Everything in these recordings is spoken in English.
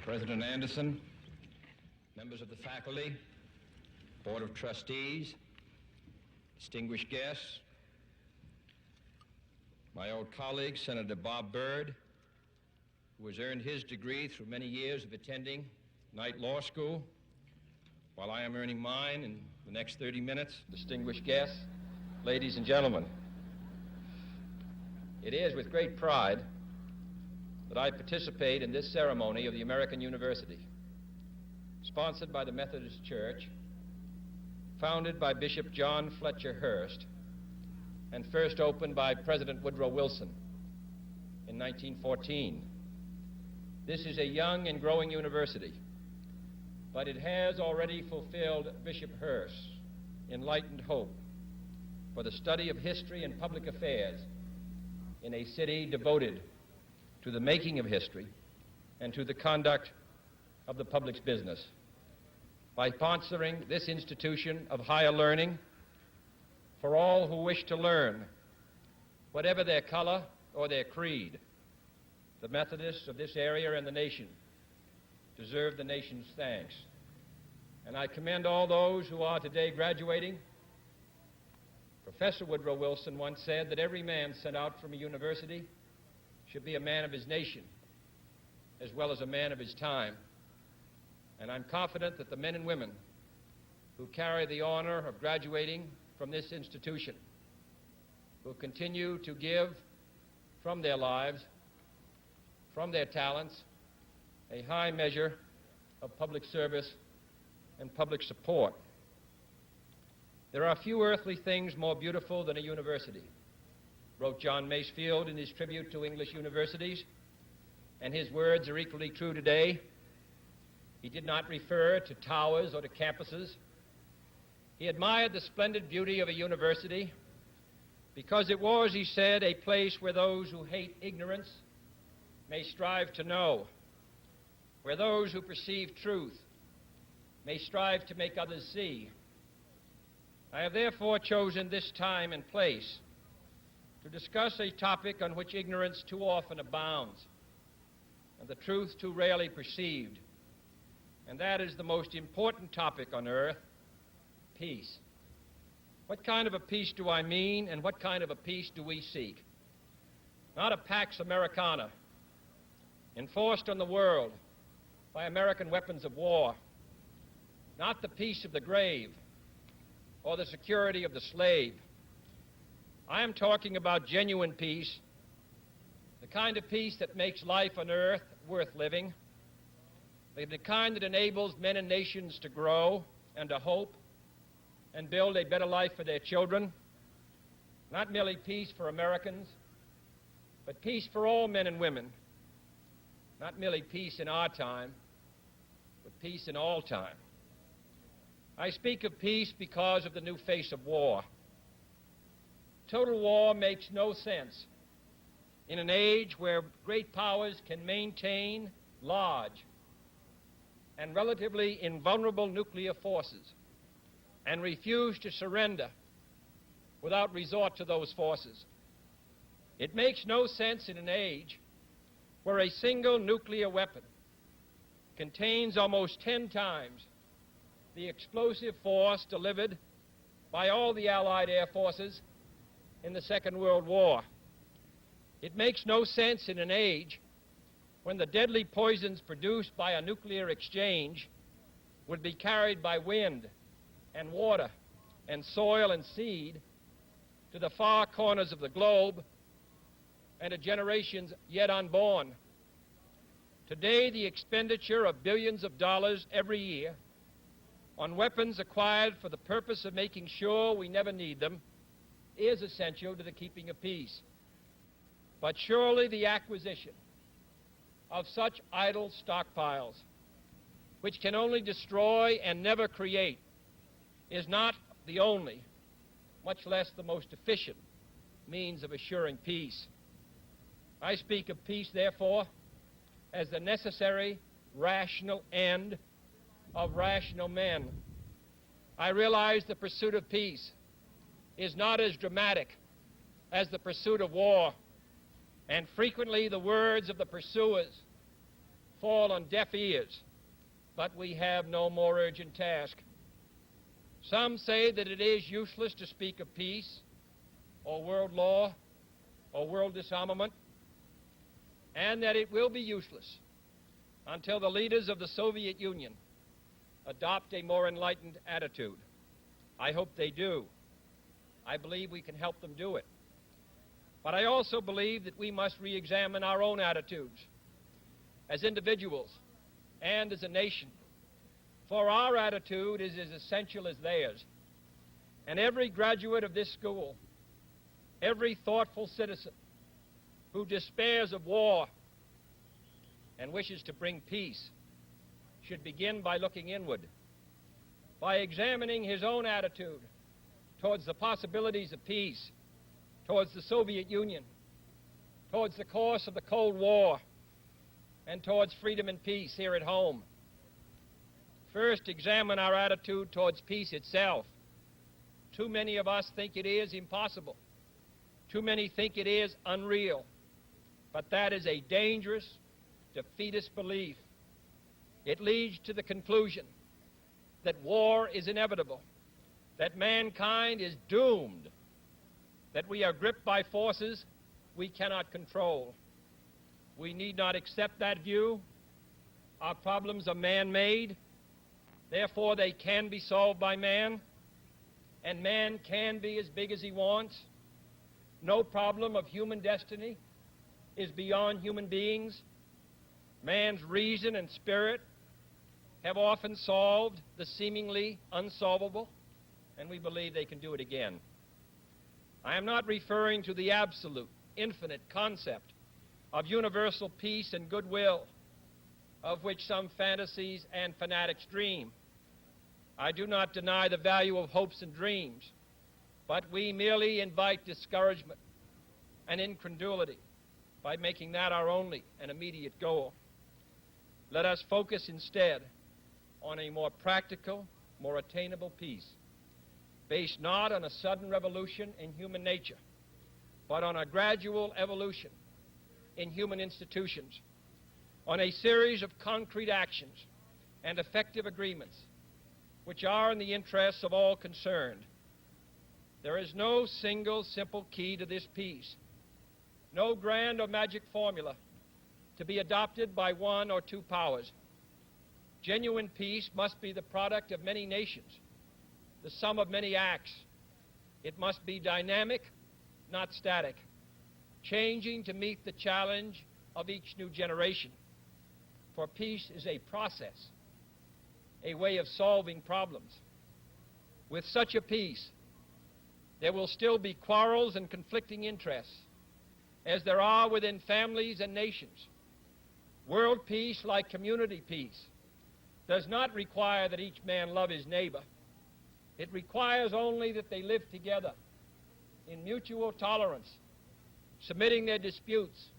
President Anderson, members of the faculty, Board of Trustees, distinguished guests, my old colleague, Senator Bob Byrd, who has earned his degree through many years of attending Knight Law School, while I am earning mine in the next 30 minutes, distinguished guests, ladies and gentlemen. It is with great pride that I participate in this ceremony of the American University, sponsored by the Methodist Church, founded by Bishop John Fletcher Hurst, and first opened by President Woodrow Wilson in 1914. This is a young and growing university, but it has already fulfilled Bishop Hurst's enlightened hope for the study of history and public affairs in a city devoted to the making of history and to the conduct of the public's business. By sponsoring this institution of higher learning for all who wish to learn, whatever their color or their creed, the Methodists of this area and the nation deserve the nation's thanks. And I commend all those who are today graduating. Professor Woodrow Wilson once said that every man sent out from a university should be a man of his nation as well as a man of his time. And I'm confident that the men and women who carry the honor of graduating from this institution will continue to give from their lives, from their talents, a high measure of public service and public support. There are few earthly things more beautiful than a university, wrote John Masefield in his tribute to English universities, and his words are equally true today. He did not refer to towers or to campuses. He admired the splendid beauty of a university because it was, he said, a place where those who hate ignorance may strive to know, where those who perceive truth may strive to make others see. I have therefore chosen this time and place to discuss a topic on which ignorance too often abounds and the truth too rarely perceived, and that is the most important topic on earth, peace. What kind of a peace do I mean, and what kind of a peace do we seek? Not a Pax Americana enforced on the world by American weapons of war, not the peace of the grave or the security of the slave. I am talking about genuine peace, the kind of peace that makes life on earth worth living, the kind that enables men and nations to grow and to hope and build a better life for their children. Not merely peace for Americans, but peace for all men and women. Not merely peace in our time, but peace in all time. I speak of peace because of the new face of war. Total war makes no sense in an age where great powers can maintain large and relatively invulnerable nuclear forces and refuse to surrender without resort to those forces. It makes no sense in an age where a single nuclear weapon contains almost 10 times the explosive force delivered by all the Allied air forces in the Second World War. It makes no sense in an age when the deadly poisons produced by a nuclear exchange would be carried by wind and water and soil and seed to the far corners of the globe and to generations yet unborn. Today, the expenditure of billions of dollars every year on weapons acquired for the purpose of making sure we never need them is essential to the keeping of peace. But surely the acquisition of such idle stockpiles, which can only destroy and never create, is not the only, much less the most efficient, means of assuring peace. I speak of peace, therefore, as the necessary, rational end of rational men. I realize the pursuit of peace is not as dramatic as the pursuit of war, and frequently the words of the pursuers fall on deaf ears, but we have no more urgent task. Some say that it is useless to speak of peace or world law or world disarmament, and that it will be useless until the leaders of the Soviet Union adopt a more enlightened attitude. I hope they do. I believe we can help them do it. But I also believe that we must re-examine our own attitudes as individuals and as a nation, for our attitude is as essential as theirs. And every graduate of this school, every thoughtful citizen who despairs of war and wishes to bring peace should begin by looking inward, by examining his own attitude towards the possibilities of peace, towards the Soviet Union, towards the course of the Cold War, and towards freedom and peace here at home. First, examine our attitude towards peace itself. Too many of us think it is impossible. Too many think it is unreal. But that is a dangerous, defeatist belief. It leads to the conclusion that war is inevitable, that mankind is doomed, that we are gripped by forces we cannot control. We need not accept that view. Our problems are man-made. Therefore, they can be solved by man, and man can be as big as he wants. No problem of human destiny is beyond human beings. Man's reason and spirit have often solved the seemingly unsolvable, and we believe they can do it again. I am not referring to the absolute, infinite concept of universal peace and goodwill, of which some fantasies and fanatics dream. I do not deny the value of hopes and dreams, but we merely invite discouragement and incredulity by making that our only and immediate goal. Let us focus instead on a more practical, more attainable peace, based not on a sudden revolution in human nature, but on a gradual evolution in human institutions, on a series of concrete actions and effective agreements which are in the interests of all concerned. There is no single simple key to this peace, no grand or magic formula to be adopted by one or two powers. Genuine peace must be the product of many nations, the sum of many acts. It must be dynamic, not static, changing to meet the challenge of each new generation. For peace is a process, a way of solving problems. With such a peace, there will still be quarrels and conflicting interests, as there are within families and nations. World peace, like community peace, does not require that each man love his neighbor. It requires only that they live together in mutual tolerance, submitting their disputes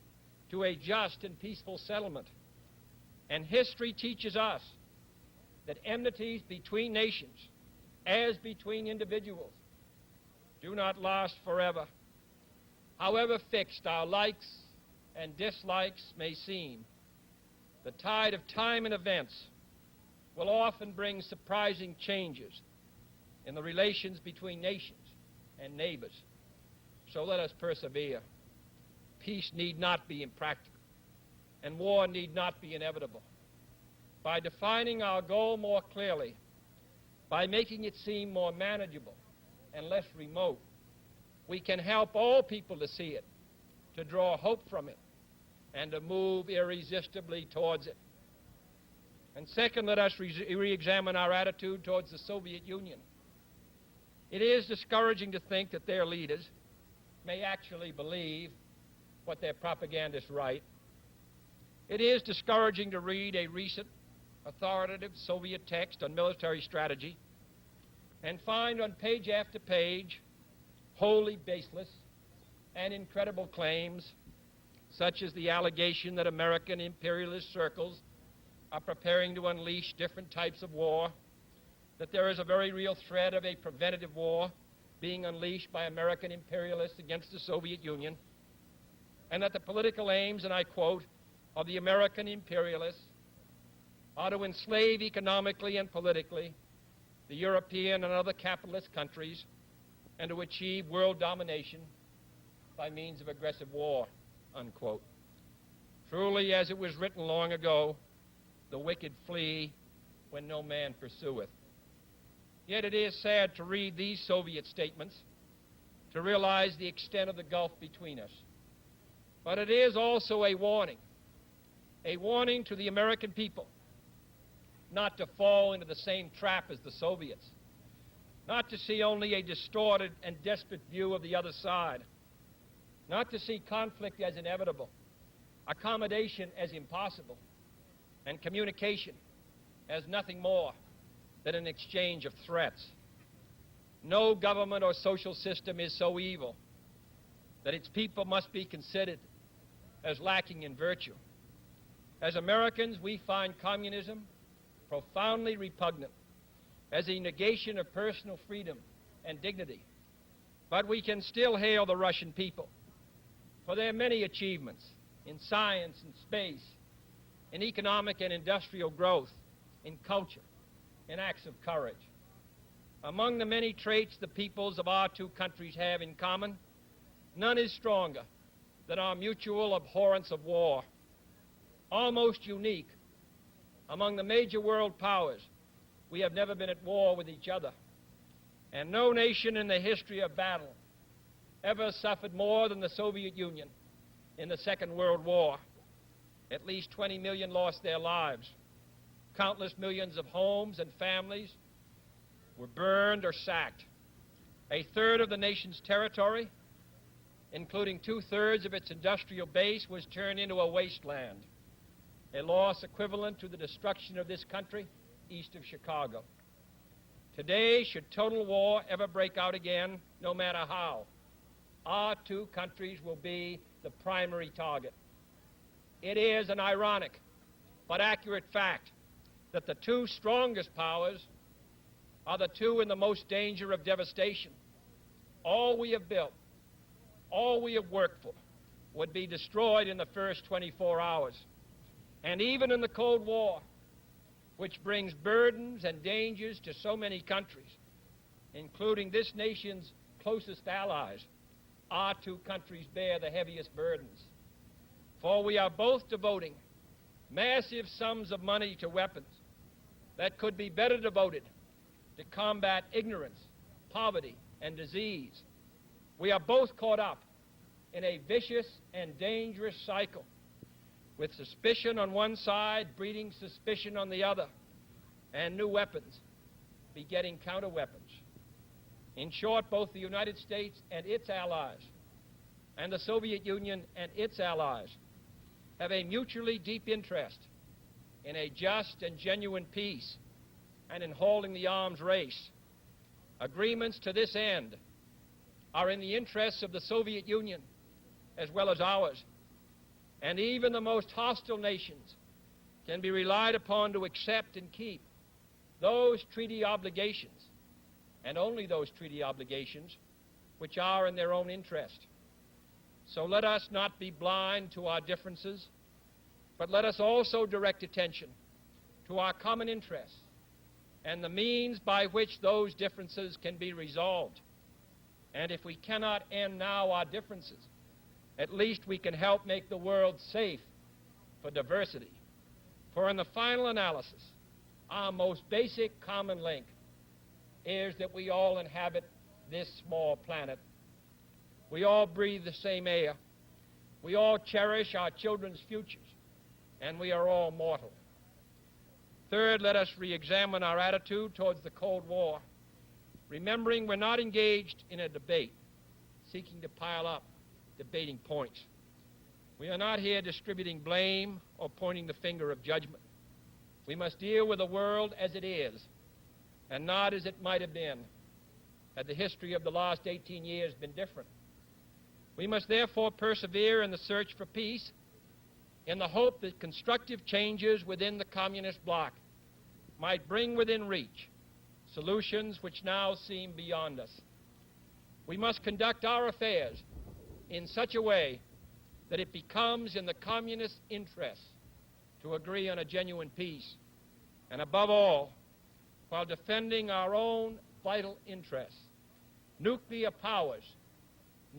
to a just and peaceful settlement. And history teaches us that enmities between nations, as between individuals, do not last forever. However fixed our likes and dislikes may seem, the tide of time and events will often bring surprising changes in the relations between nations and neighbors. So let us persevere. Peace need not be impractical, and war need not be inevitable. By defining our goal more clearly, by making it seem more manageable and less remote, we can help all people to see it, to draw hope from it, and to move irresistibly towards it. And second, let us re-examine our attitude towards the Soviet Union. It is discouraging to think that their leaders may actually believe what their propagandists write. It is discouraging to read a recent authoritative Soviet text on military strategy and find on page after page wholly baseless and incredible claims, such as the allegation that American imperialist circles are preparing to unleash different types of war, that there is a very real threat of a preventative war being unleashed by American imperialists against the Soviet Union, and that the political aims, and I quote, of the American imperialists are to enslave economically and politically the European and other capitalist countries and to achieve world domination by means of aggressive war, unquote. Truly, as it was written long ago, the wicked flee when no man pursueth. Yet it is sad to read these Soviet statements, to realize the extent of the gulf between us. But it is also a warning to the American people not to fall into the same trap as the Soviets, not to see only a distorted and desperate view of the other side, not to see conflict as inevitable, accommodation as impossible, and communication as nothing more than an exchange of threats. No government or social system is so evil that its people must be considered as lacking in virtue. As Americans, we find communism profoundly repugnant as a negation of personal freedom and dignity. But we can still hail the Russian people for their many achievements in science and space, in economic and industrial growth, in culture, in acts of courage. Among the many traits the peoples of our two countries have in common, none is stronger than our mutual abhorrence of war. Almost unique among the major world powers, we have never been at war with each other. And no nation in the history of battle ever suffered more than the Soviet Union in the Second World War. At least 20 million lost their lives. Countless millions of homes and families were burned or sacked. A third of the nation's territory, including two-thirds of its industrial base, was turned into a wasteland, a loss equivalent to the destruction of this country east of Chicago. Today, should total war ever break out again, no matter how, our two countries will be the primary target. It is an ironic but accurate fact that the two strongest powers are the two in the most danger of devastation. All we have built, all we have worked for, would be destroyed in the first 24 hours. And even in the Cold War, which brings burdens and dangers to so many countries, including this nation's closest allies, our two countries bear the heaviest burdens. For we are both devoting massive sums of money to weapons that could be better devoted to combat ignorance, poverty, and disease. We are both caught up in a vicious and dangerous cycle, with suspicion on one side breeding suspicion on the other, and new weapons begetting counter-weapons. In short, both the United States and its allies, and the Soviet Union and its allies, have a mutually deep interest in a just and genuine peace and in holding the arms race. Agreements to this end are in the interests of the Soviet Union as well as ours, and even the most hostile nations can be relied upon to accept and keep those treaty obligations, and only those treaty obligations, which are in their own interest. So let us not be blind to our differences, but let us also direct attention to our common interests and the means by which those differences can be resolved. And if we cannot end now our differences, at least we can help make the world safe for diversity. For in the final analysis, our most basic common link is that we all inhabit this small planet. We all breathe the same air. We all cherish our children's futures, and we are all mortal. Third, let us re-examine our attitude towards the Cold War, remembering we're not engaged in a debate, seeking to pile up debating points. We are not here distributing blame or pointing the finger of judgment. We must deal with the world as it is, and not as it might have been had the history of the last 18 years been different. We must therefore persevere in the search for peace in the hope that constructive changes within the communist bloc might bring within reach solutions which now seem beyond us. We must conduct our affairs in such a way that it becomes in the communist interest to agree on a genuine peace. And above all, while defending our own vital interests, nuclear powers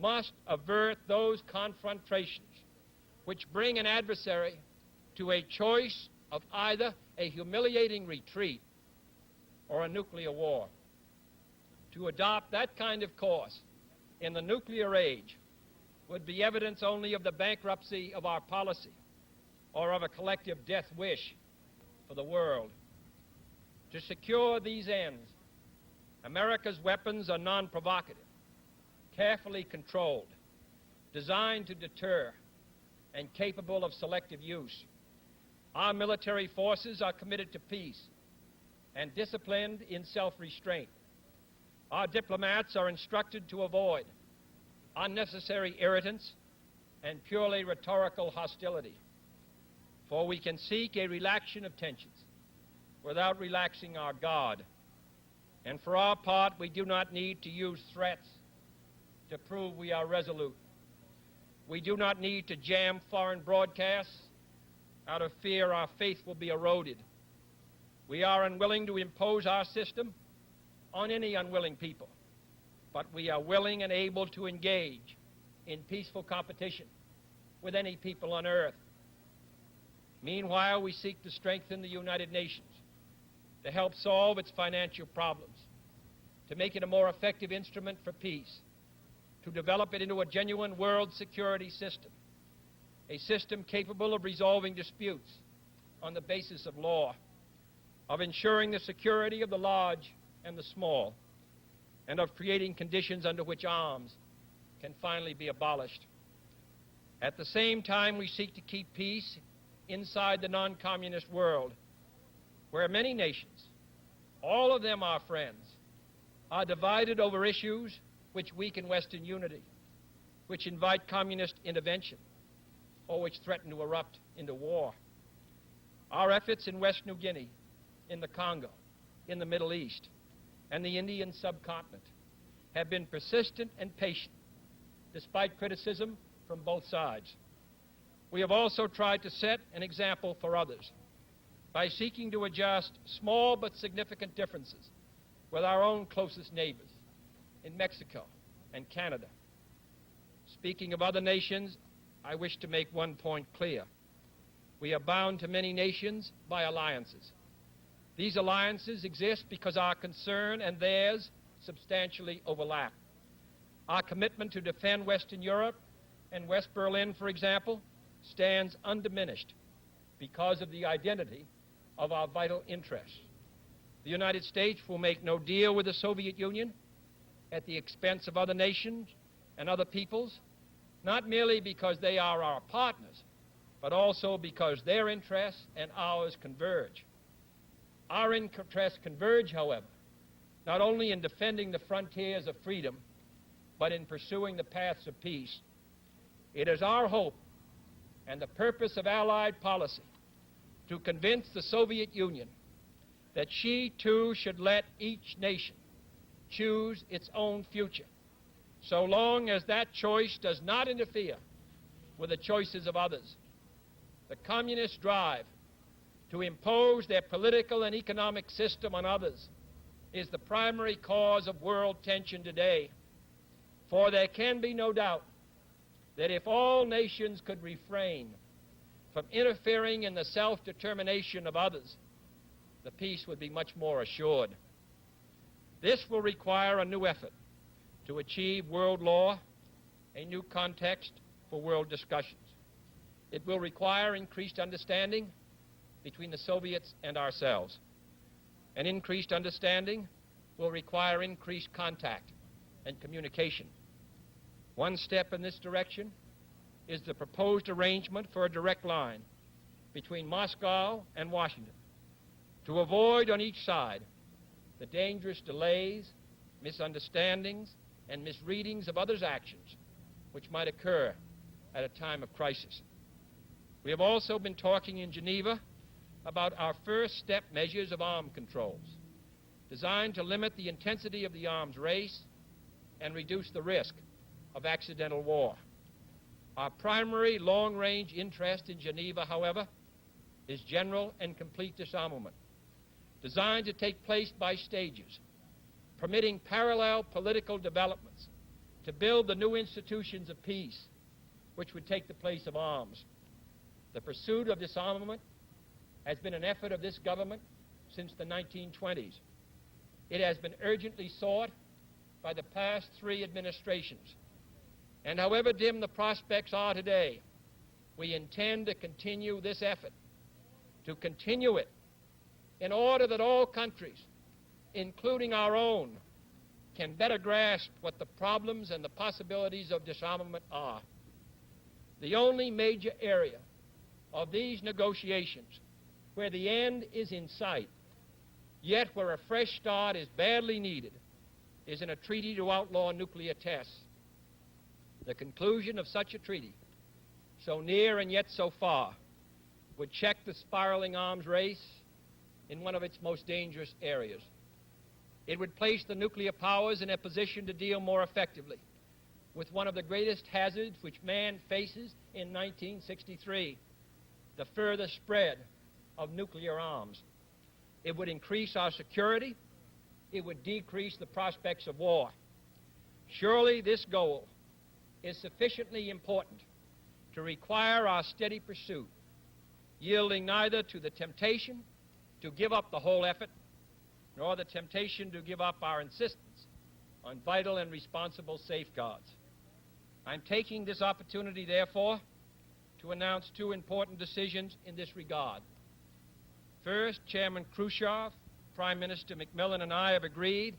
must avert those confrontations which bring an adversary to a choice of either a humiliating retreat or a nuclear war. To adopt that kind of course in the nuclear age would be evidence only of the bankruptcy of our policy or of a collective death wish for the world. To secure these ends, America's weapons are non-provocative, carefully controlled, designed to deter, and capable of selective use. Our military forces are committed to peace and disciplined in self-restraint. Our diplomats are instructed to avoid unnecessary irritants and purely rhetorical hostility, for we can seek a relaxation of tensions without relaxing our guard. And for our part, we do not need to use threats to prove we are resolute. We do not need to jam foreign broadcasts out of fear our faith will be eroded. We are unwilling to impose our system on any unwilling people, but we are willing and able to engage in peaceful competition with any people on earth. Meanwhile, we seek to strengthen the United Nations to help solve its financial problems, to make it a more effective instrument for peace, to develop it into a genuine world security system, a system capable of resolving disputes on the basis of law, of ensuring the security of the large and the small, and of creating conditions under which arms can finally be abolished. At the same time, we seek to keep peace inside the non-communist world, where many nations, all of them our friends, are divided over issues which weaken Western unity, which invite communist intervention, or which threaten to erupt into war. Our efforts in West New Guinea, in the Congo, in the Middle East, and the Indian subcontinent have been persistent and patient, despite criticism from both sides. We have also tried to set an example for others by seeking to adjust small but significant differences with our own closest neighbors in Mexico and Canada. Speaking of other nations, I wish to make one point clear. We are bound to many nations by alliances. These alliances exist because our concern and theirs substantially overlap. Our commitment to defend Western Europe and West Berlin, for example, stands undiminished because of the identity of our vital interests. The United States will make no deal with the Soviet Union at the expense of other nations and other peoples, not merely because they are our partners, but also because their interests and ours converge. Our interests converge, however, not only in defending the frontiers of freedom, but in pursuing the paths of peace. It is our hope and the purpose of Allied policy to convince the Soviet Union that she too should let each nation choose its own future, so long as that choice does not interfere with the choices of others. The communist drive to impose their political and economic system on others is the primary cause of world tension today. For there can be no doubt that if all nations could refrain from interfering in the self-determination of others, the peace would be much more assured. This will require a new effort to achieve world law, a new context for world discussions. It will require increased understanding between the Soviets and ourselves. An increased understanding will require increased contact and communication. One step in this direction is the proposed arrangement for a direct line between Moscow and Washington to avoid on each side the dangerous delays, misunderstandings, and misreadings of others' actions which might occur at a time of crisis. We have also been talking in Geneva about our first step measures of arms controls, designed to limit the intensity of the arms race and reduce the risk of accidental war. Our primary long-range interest in Geneva, however, is general and complete disarmament, designed to take place by stages, permitting parallel political developments to build the new institutions of peace which would take the place of arms. The pursuit of disarmament has been an effort of this government since the 1920s. It has been urgently sought by the past 3 administrations. And however dim the prospects are today, we intend to continue this effort, to continue it in order that all countries, including our own, can better grasp what the problems and the possibilities of disarmament are. The only major area of these negotiations where the end is in sight, yet where a fresh start is badly needed, is in a treaty to outlaw nuclear tests. The conclusion of such a treaty, so near and yet so far, would check the spiraling arms race in one of its most dangerous areas. It would place the nuclear powers in a position to deal more effectively with one of the greatest hazards which man faces in 1963, the further spread of nuclear arms. It would increase our security. It would decrease the prospects of war. Surely this goal is sufficiently important to require our steady pursuit, yielding neither to the temptation to give up the whole effort, nor the temptation to give up our insistence on vital and responsible safeguards. I'm taking this opportunity, therefore, to announce 2 important decisions in this regard. First, Chairman Khrushchev, Prime Minister Macmillan, and I have agreed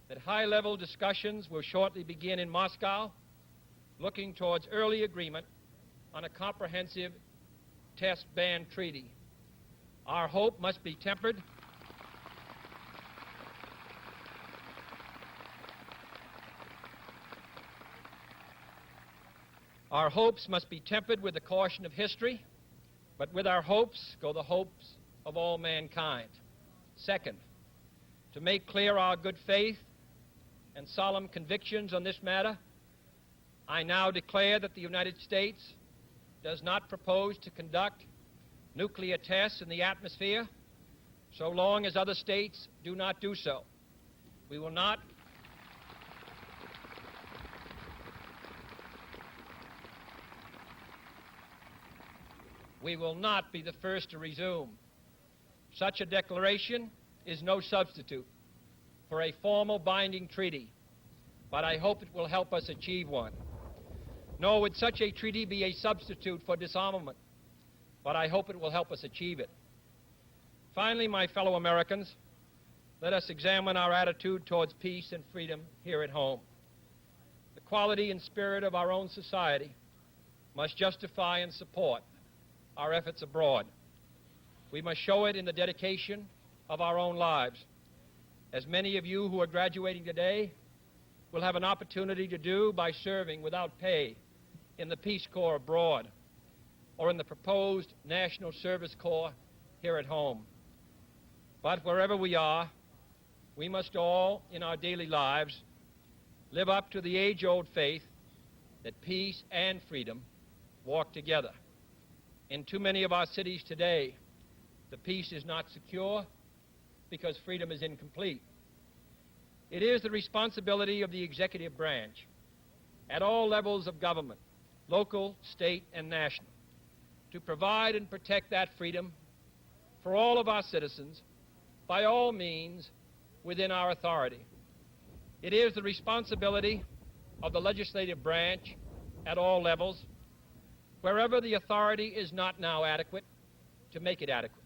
that high-level discussions will shortly begin in Moscow, looking towards early agreement on a comprehensive test ban treaty. Our hope must be tempered Our hopes must be tempered with the caution of history, but with our hopes go the hopes of all mankind. Second, to make clear our good faith and solemn convictions on this matter, I now declare that the United States does not propose to conduct nuclear tests in the atmosphere so long as other states do not do so. We will not be the first to resume. Such a declaration is no substitute for a formal binding treaty, but I hope it will help us achieve one. Nor would such a treaty be a substitute for disarmament, but I hope it will help us achieve it. Finally, my fellow Americans, let us examine our attitude towards peace and freedom here at home. The quality and spirit of our own society must justify and support our efforts abroad. We must show it in the dedication of our own lives. As many of you who are graduating today will have an opportunity to do by serving without pay in the Peace Corps abroad or in the proposed National Service Corps here at home. But wherever we are, we must all, in our daily lives, live up to the age-old faith that peace and freedom walk together. In too many of our cities today, the peace is not secure because freedom is incomplete. It is the responsibility of the executive branch at all levels of government, local, state, and national, to provide and protect that freedom for all of our citizens by all means within our authority. It is the responsibility of the legislative branch at all levels, wherever the authority is not now adequate, to make it adequate.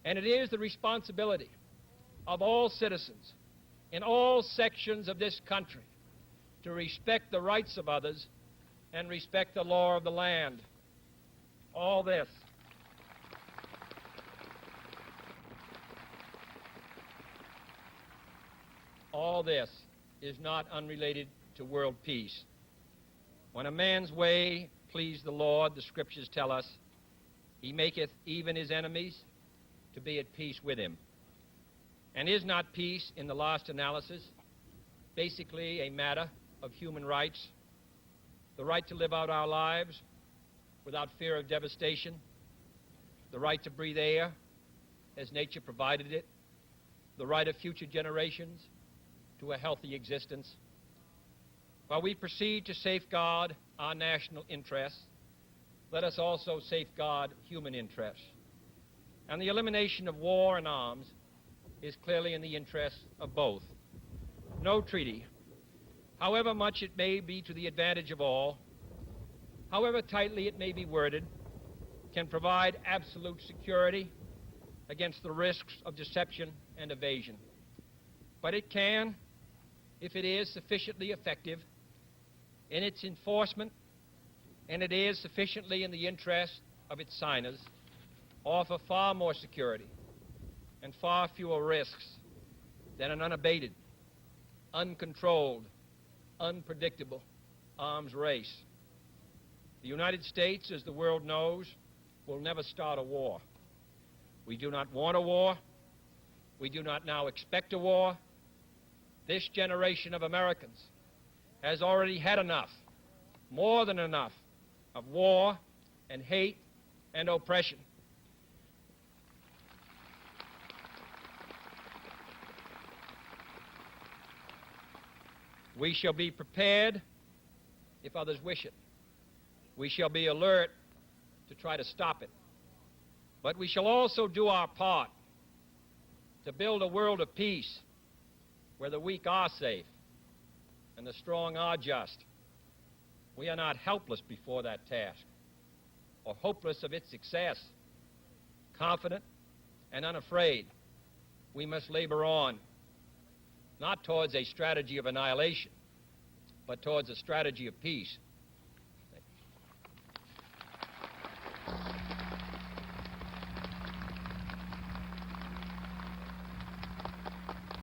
And it is the responsibility of all citizens in all sections of this country to respect the rights of others and respect the law of the land. All this is not unrelated to world peace. When a man's way please the Lord, the Scriptures tell us, he maketh even his enemies to be at peace with him. And is not peace, in the last analysis, basically a matter of human rights? The right to live out our lives without fear of devastation, the right to breathe air as nature provided it, the right of future generations to a healthy existence. While we proceed to safeguard our national interests, let us also safeguard human interests. And the elimination of war and arms is clearly in the interests of both. No treaty, however much it may be to the advantage of all, however tightly it may be worded, can provide absolute security against the risks of deception and evasion. But it can, if it is sufficiently effective in its enforcement, and it is sufficiently in the interest of its signers, offer far more security and far fewer risks than an unabated, uncontrolled, unpredictable arms race. The United States, as the world knows, will never start a war. We do not want a war. We do not now expect a war. This generation of Americans has already had enough, more than enough, of war and hate and oppression. We shall be prepared if others wish it. We shall be alert to try to stop it. But we shall also do our part to build a world of peace where the weak are safe and the strong are just. We are not helpless before that task or hopeless of its success. Confident and unafraid, we must labor on, not towards a strategy of annihilation, but towards a strategy of peace.